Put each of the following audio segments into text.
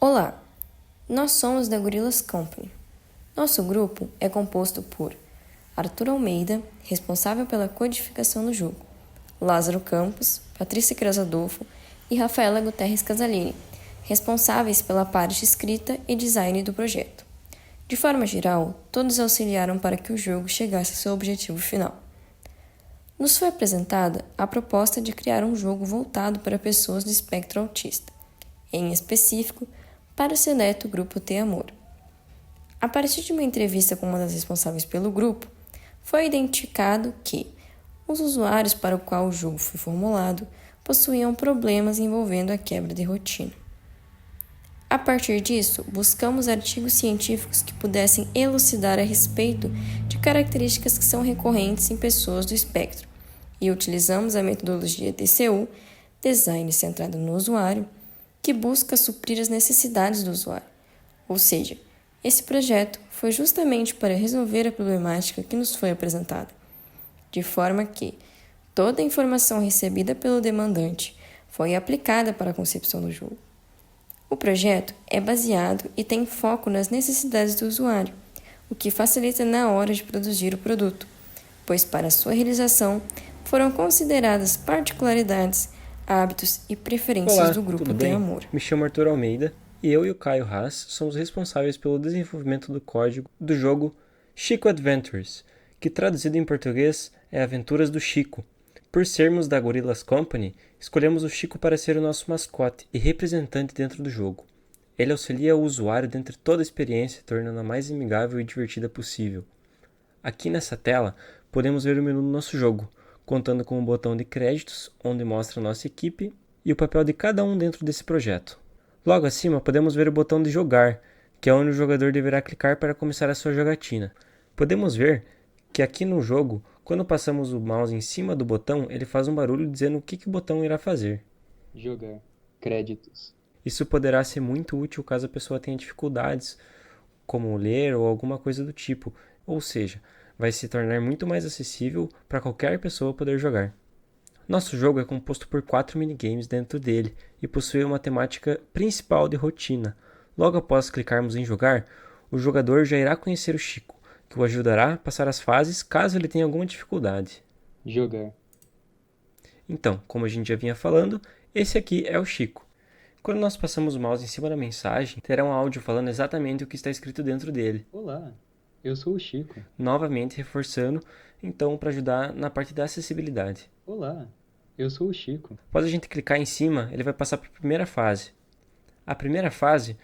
Olá, nós somos da Gorillas Company. Nosso grupo é composto por Arthur Almeida, responsável pela codificação do jogo, Lázaro Campos, Patrícia Queiroz Adolfo e Rafaela Guterres Casalini, responsáveis pela parte escrita e design do projeto. De forma geral, todos auxiliaram para que o jogo chegasse ao seu objetivo final. Nos foi apresentada a proposta de criar um jogo voltado para pessoas do espectro autista, em específico, para o seleto grupo T-Amor. A partir de uma entrevista com uma das responsáveis pelo grupo, foi identificado que os usuários para o qual o jogo foi formulado possuíam problemas envolvendo a quebra de rotina. A partir disso, buscamos artigos científicos que pudessem elucidar a respeito de características que são recorrentes em pessoas do espectro e utilizamos a metodologia DCU, Design Centrado no Usuário, que busca suprir as necessidades do usuário. Ou seja, esse projeto foi justamente para resolver a problemática que nos foi apresentada, de forma que toda a informação recebida pelo demandante foi aplicada para a concepção do jogo. O projeto é baseado e tem foco nas necessidades do usuário, o que facilita na hora de produzir o produto, pois para sua realização foram consideradas particularidades, hábitos e preferências Olá, do grupo tudo bem? T-Amor. Me chamo Arthur Almeida e eu e o Caio Haas somos responsáveis pelo desenvolvimento do código do jogo Chico Adventures, que traduzido em português é Aventuras do Chico. Por sermos da Gorillas Company, escolhemos o Chico para ser o nosso mascote e representante dentro do jogo. Ele auxilia o usuário dentro de toda a experiência, tornando-a mais amigável e divertida possível. Aqui nessa tela, podemos ver o menu do nosso jogo, contando com um botão de créditos, onde mostra a nossa equipe e o papel de cada um dentro desse projeto. Logo acima, podemos ver o botão de jogar, que é onde o jogador deverá clicar para começar a sua jogatina. Podemos ver que aqui no jogo, quando passamos o mouse em cima do botão, ele faz um barulho dizendo o que o botão irá fazer. Jogar. Créditos. Isso poderá ser muito útil caso a pessoa tenha dificuldades, como ler ou alguma coisa do tipo, ou seja, vai se tornar muito mais acessível para qualquer pessoa poder jogar. Nosso jogo é composto por 4 minigames dentro dele e possui uma temática principal de rotina. Logo após clicarmos em jogar, o jogador já irá conhecer o Chico, que o ajudará a passar as fases caso ele tenha alguma dificuldade. Jogar. Então, como a gente já vinha falando, esse aqui é o Chico. Quando nós passamos o mouse em cima da mensagem, terá um áudio falando exatamente o que está escrito dentro dele. Olá, eu sou o Chico. Novamente reforçando, então, para ajudar na parte da acessibilidade. Olá, eu sou o Chico. Após a gente clicar em cima, ele vai passar para a primeira fase. A primeira fase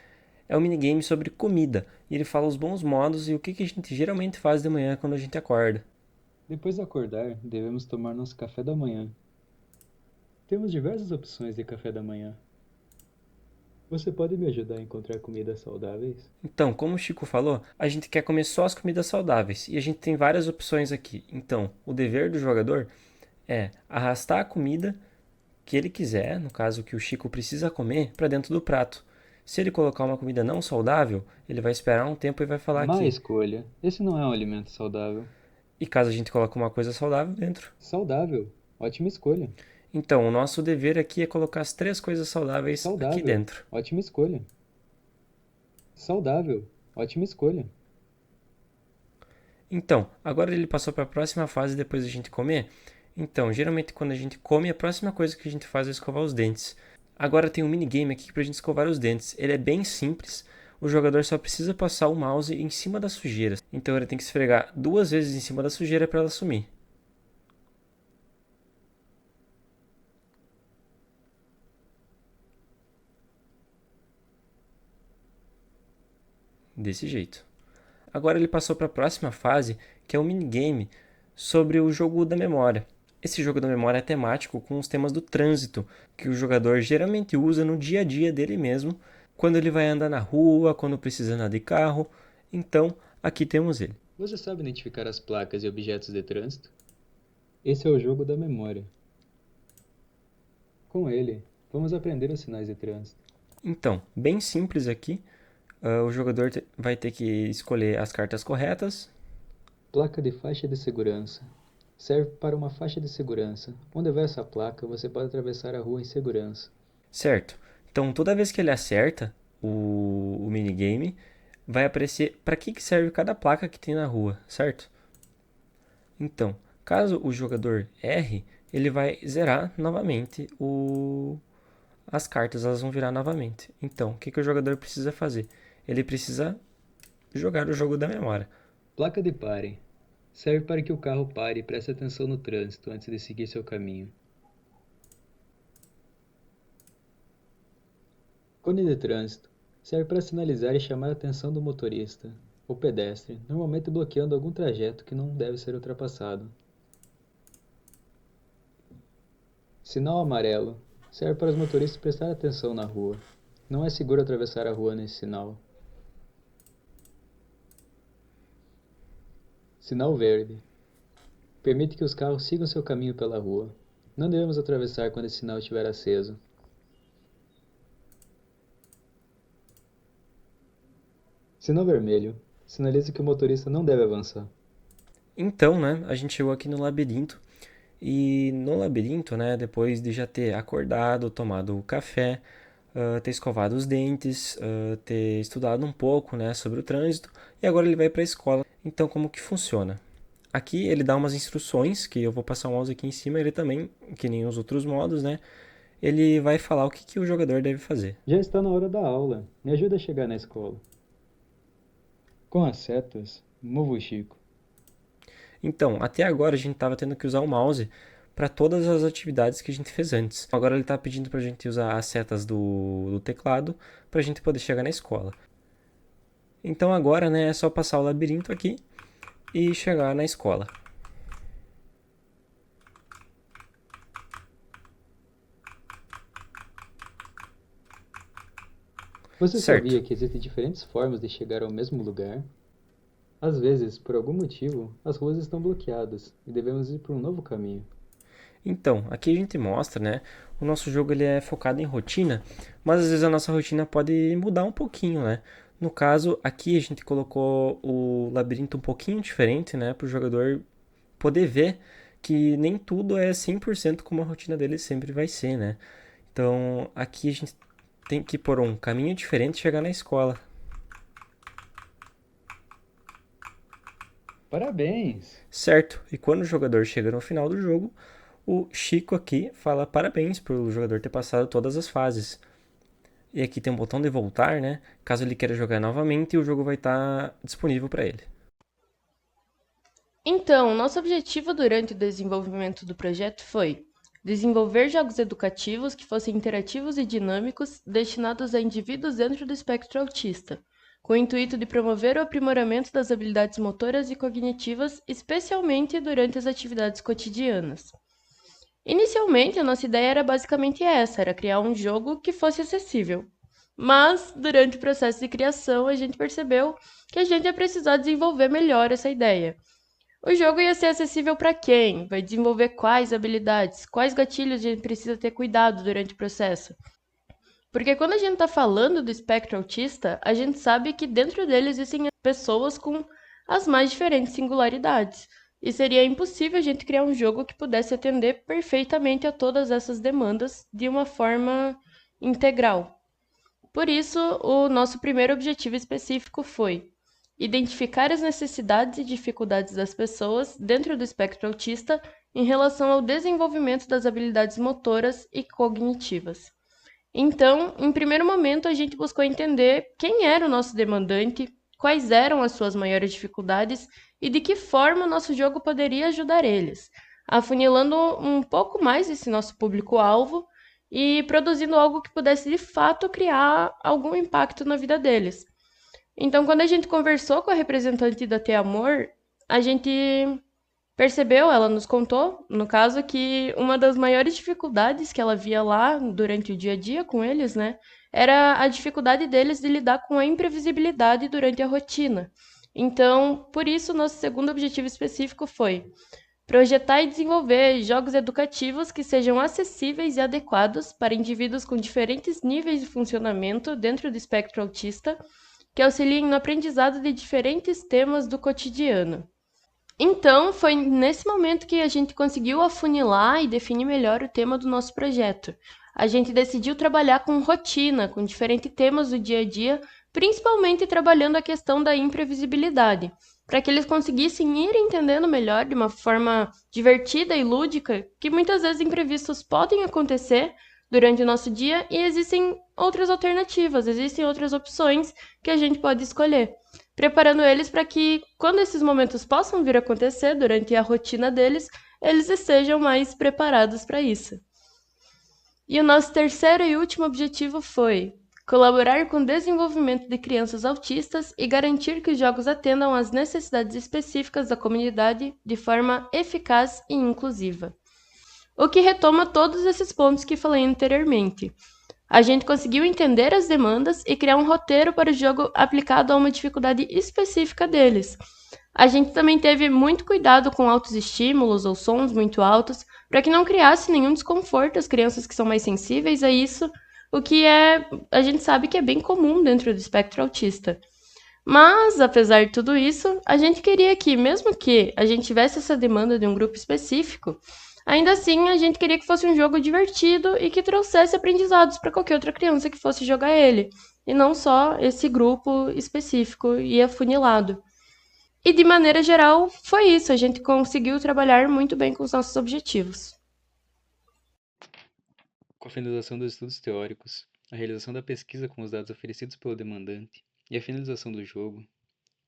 é um minigame sobre comida, e ele fala os bons modos e o que a gente geralmente faz de manhã quando a gente acorda. Depois de acordar, devemos tomar nosso café da manhã. Temos diversas opções de café da manhã. Você pode me ajudar a encontrar comidas saudáveis? Então, como o Chico falou, a gente quer comer só as comidas saudáveis, e a gente tem várias opções aqui. Então, o dever do jogador é arrastar a comida que ele quiser, no caso que o Chico precisa comer, para dentro do prato. Se ele colocar uma comida não saudável, ele vai esperar um tempo e vai falar Má aqui. escolha. Esse não é um alimento saudável. E caso a gente coloque uma coisa saudável dentro. Saudável. Ótima escolha. Então, o nosso dever aqui é colocar as 3 coisas saudáveis aqui Saudável. dentro. Ótima escolha. Saudável. Ótima escolha. Então, agora ele passou para a próxima fase depois da gente comer. Então, geralmente quando a gente come, a próxima coisa que a gente faz é escovar os dentes. Agora tem um minigame aqui para a gente escovar os dentes. Ele é bem simples. O jogador só precisa passar o mouse em cima da sujeira. Então ele tem que esfregar 2 vezes em cima da sujeira para ela sumir. Desse jeito. Agora ele passou para a próxima fase, que é um minigame sobre o jogo da memória. Esse jogo da memória é temático com os temas do trânsito, que o jogador geralmente usa no dia a dia dele mesmo, quando ele vai andar na rua, quando precisa andar de carro. Então, aqui temos ele. Você sabe identificar as placas e objetos de trânsito? Esse é o jogo da memória. Com ele, vamos aprender os sinais de trânsito. Então, bem simples aqui. O jogador vai ter que escolher as cartas corretas. Placa de faixa de segurança. Serve para uma faixa de segurança. Onde vai essa placa, você pode atravessar a rua em segurança. Certo. Então, toda vez que ele acerta, o minigame, vai aparecer para que serve cada placa que tem na rua, certo? Então, caso o jogador erre, ele vai zerar novamente as cartas, elas vão virar novamente. Então, o que o jogador precisa fazer? Ele precisa jogar o jogo da memória. Placa de pare. Serve para que o carro pare e preste atenção no trânsito antes de seguir seu caminho. Cone de trânsito. Serve para sinalizar e chamar a atenção do motorista ou pedestre, normalmente bloqueando algum trajeto que não deve ser ultrapassado. Sinal amarelo. Serve para os motoristas prestar atenção na rua. Não é seguro atravessar a rua nesse sinal. Sinal verde. Permite que os carros sigam seu caminho pela rua. Não devemos atravessar quando esse sinal estiver aceso. Sinal vermelho. Sinaliza que o motorista não deve avançar. Então, né, a gente chegou aqui no labirinto. E no labirinto, né, depois de já ter acordado, tomado o café, ter escovado os dentes, ter estudado um pouco, né, sobre o trânsito, e agora ele vai para a escola. Então, como que funciona? Aqui ele dá umas instruções, que eu vou passar o mouse aqui em cima, ele também, que nem os outros modos, né, ele vai falar o que o jogador deve fazer. Já está na hora da aula. Me ajuda a chegar na escola. Com as setas, mova o Chico. Então, até agora a gente estava tendo que usar o mouse para todas as atividades que a gente fez antes. Agora ele está pedindo para a gente usar as setas do teclado para a gente poder chegar na escola. Então agora, né, é só passar o labirinto aqui e chegar na escola. Você Certo. sabia que existem diferentes formas de chegar ao mesmo lugar? Às vezes, por algum motivo, as ruas estão bloqueadas e devemos ir por um novo caminho. Então, aqui a gente mostra, né, o nosso jogo ele é focado em rotina, mas às vezes a nossa rotina pode mudar um pouquinho, né? No caso, aqui a gente colocou o labirinto um pouquinho diferente, né, para o jogador poder ver que nem tudo é 100% como a rotina dele sempre vai ser, né? Então, aqui a gente tem que por um caminho diferente chegar na escola. Parabéns! Certo, e quando o jogador chega no final do jogo, o Chico aqui fala parabéns pelo jogador ter passado todas as fases. E aqui tem um botão de voltar, né? Caso ele queira jogar novamente, o jogo vai estar disponível para ele. Então, nosso objetivo durante o desenvolvimento do projeto foi desenvolver jogos educativos que fossem interativos e dinâmicos, destinados a indivíduos dentro do espectro autista, com o intuito de promover o aprimoramento das habilidades motoras e cognitivas, especialmente durante as atividades cotidianas. Inicialmente, a nossa ideia era basicamente essa, era criar um jogo que fosse acessível. Mas, durante o processo de criação, a gente percebeu que a gente ia precisar desenvolver melhor essa ideia. O jogo ia ser acessível para quem? Vai desenvolver quais habilidades? Quais gatilhos a gente precisa ter cuidado durante o processo? Porque quando a gente está falando do espectro autista, a gente sabe que dentro dele existem pessoas com as mais diferentes singularidades. E seria impossível a gente criar um jogo que pudesse atender perfeitamente a todas essas demandas de uma forma integral. Por isso, o nosso primeiro objetivo específico foi identificar as necessidades e dificuldades das pessoas dentro do espectro autista em relação ao desenvolvimento das habilidades motoras e cognitivas. Então, em primeiro momento, a gente buscou entender quem era o nosso demandante, quais eram as suas maiores dificuldades e de que forma o nosso jogo poderia ajudar eles, afunilando um pouco mais esse nosso público-alvo e produzindo algo que pudesse de fato criar algum impacto na vida deles. Então, quando a gente conversou com a representante da Te Amor, a gente percebeu, ela nos contou, no caso, que uma das maiores dificuldades que ela via lá durante o dia a dia com eles, né, era a dificuldade deles de lidar com a imprevisibilidade durante a rotina. Então, por isso, nosso segundo objetivo específico foi projetar e desenvolver jogos educativos que sejam acessíveis e adequados para indivíduos com diferentes níveis de funcionamento dentro do espectro autista, que auxiliem no aprendizado de diferentes temas do cotidiano. Então, foi nesse momento que a gente conseguiu afunilar e definir melhor o tema do nosso projeto. A gente decidiu trabalhar com rotina, com diferentes temas do dia a dia, principalmente trabalhando a questão da imprevisibilidade, para que eles conseguissem ir entendendo melhor, de uma forma divertida e lúdica, que muitas vezes imprevistos podem acontecer durante o nosso dia e existem outras alternativas, existem outras opções que a gente pode escolher, preparando eles para que, quando esses momentos possam vir a acontecer durante a rotina deles, eles estejam mais preparados para isso. E o nosso terceiro e último objetivo foi colaborar com o desenvolvimento de crianças autistas e garantir que os jogos atendam às necessidades específicas da comunidade de forma eficaz e inclusiva. O que retoma todos esses pontos que falei anteriormente. A gente conseguiu entender as demandas e criar um roteiro para o jogo aplicado a uma dificuldade específica deles. A gente também teve muito cuidado com altos estímulos ou sons muito altos, para que não criasse nenhum desconforto às crianças que são mais sensíveis a isso, o que a gente sabe que é bem comum dentro do espectro autista. Mas, apesar de tudo isso, a gente queria que, mesmo que a gente tivesse essa demanda de um grupo específico, ainda assim a gente queria que fosse um jogo divertido e que trouxesse aprendizados para qualquer outra criança que fosse jogar ele, e não só esse grupo específico e afunilado. E de maneira geral, foi isso, a gente conseguiu trabalhar muito bem com os nossos objetivos. Com a finalização dos estudos teóricos, a realização da pesquisa com os dados oferecidos pelo demandante e a finalização do jogo,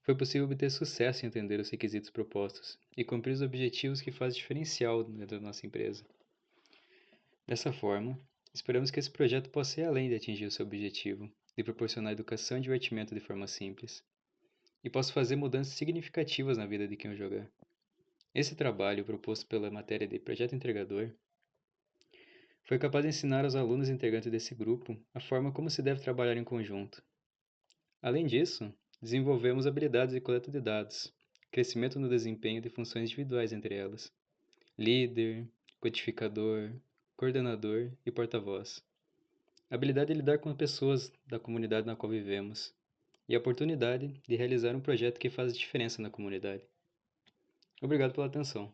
foi possível obter sucesso em entender os requisitos propostos e cumprir os objetivos que fazem diferencial dentro da nossa empresa. Dessa forma, esperamos que esse projeto possa ir além de atingir o seu objetivo de proporcionar educação e divertimento de forma simples, e possa fazer mudanças significativas na vida de quem o jogar. Esse trabalho, proposto pela matéria de Projeto Entregador, foi capaz de ensinar aos alunos integrantes desse grupo a forma como se deve trabalhar em conjunto. Além disso, desenvolvemos habilidades de coleta de dados, crescimento no desempenho de funções individuais entre elas, líder, codificador, coordenador e porta-voz. A habilidade de lidar com as pessoas da comunidade na qual vivemos e a oportunidade de realizar um projeto que faz diferença na comunidade. Obrigado pela atenção.